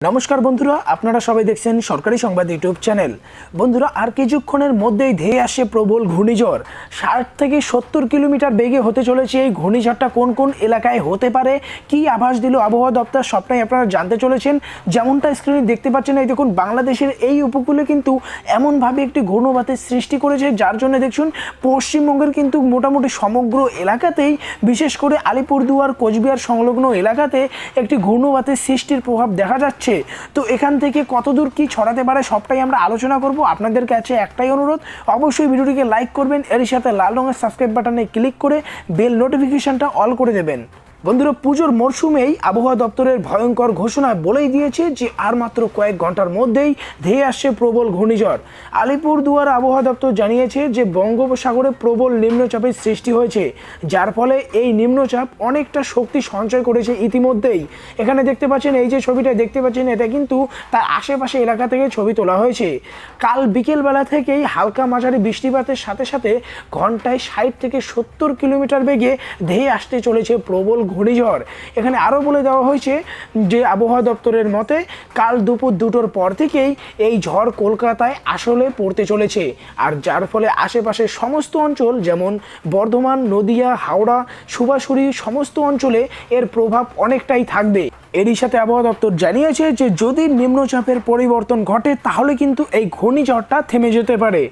নমস্কার বন্ধুরা, আপনারা সবাই দেখছেন সরকারি সংবাদ ইউটিউব চ্যানেল। বন্ধুরা, আর কিছুক্ষণের মধ্যেই ধেয়ে আসে প্রবল ঘূর্ণিঝড়। 60 থেকে 70 কিলোমিটার বেগে হতে চলেছে এই ঘূর্ণিঝড়টা। কোন কোন এলাকায় হতে পারে, কি আভাস দিল আবহাওয়া দপ্তর, সবটাই আপনারা জানতে চলেছেন। যেমনটা স্ক্রিনে দেখতে পাচ্ছেন, এই দেখুন বাংলাদেশের এই উপকূলে কিন্তু এমনভাবে একটি ঘূর্ণবাতের সৃষ্টি করেছে, যার জন্য দেখুন পশ্চিমবঙ্গের কিন্তু মোটামুটি সমগ্র এলাকাতেই, বিশেষ করে আলিপুরদুয়ার কোচবিহার সংলগ্ন এলাকাতে একটি ঘূর্ণবাতের সৃষ্টির প্রভাব দেখা যাচ্ছে। তো এখান থেকে কতদূর কি ছড়াতে পারে সবটাই আমরা আলোচনা করব। আপনাদের কাছে একটাই অনুরোধ, অবশ্যই ভিডিওটিকে লাইক করবেন, এর সাথে লাল রঙের সাবস্ক্রাইব বাটনে ক্লিক করে বেল নোটিফিকেশনটা অল করে দেবেন। বন্ধুরা, পুজোর মরশুমেই আবহাওয়া দপ্তরের ভয়ঙ্কর ঘোষণা বলেই দিয়েছে যে আর মাত্র কয়েক ঘন্টার মধ্যেই ধেয়ে আসছে প্রবল ঘূর্ণিঝড়। আলিপুরদুয়ার আবহাওয়া দপ্তর জানিয়েছে যে বঙ্গোপসাগরে প্রবল নিম্নচাপের সৃষ্টি হয়েছে, যার ফলে এই নিম্নচাপ অনেকটা শক্তি সঞ্চয় করেছে ইতিমধ্যেই। এখানে দেখতে পাচ্ছেন, এই যে ছবিটা দেখতে পাচ্ছেন, এটা কিন্তু তার আশেপাশে এলাকা থেকে ছবি তোলা হয়েছে। কাল বিকেলবেলা থেকেই হালকা মাঝারি বৃষ্টিপাতের সাথে সাথে ঘন্টায় 60 থেকে 70 কিলোমিটার বেগে ধেয়ে আসতে চলেছে প্রবল ঘূর্ণিঝড়। এখানে আরও বলে দেওয়া হয়েছে যে আবহাওয়া দপ্তরের মতে কাল দুপুর 2টোর পর থেকেই এই ঝড় কলকাতায় আসলে পড়তে চলেছে, আর যার ফলে আশেপাশের সমস্ত অঞ্চল যেমন বর্ধমান, নদিয়া, হাওড়া, সুভাষুরি সমস্ত অঞ্চলে এর প্রভাব অনেকটাই থাকবে। এরই সাথে আবহাওয়া দপ্তর জানিয়েছে যে যদি নিম্নচাপের পরিবর্তন ঘটে তাহলে কিন্তু এই ঘূর্ণিঝড়টা থেমে যেতে পারে।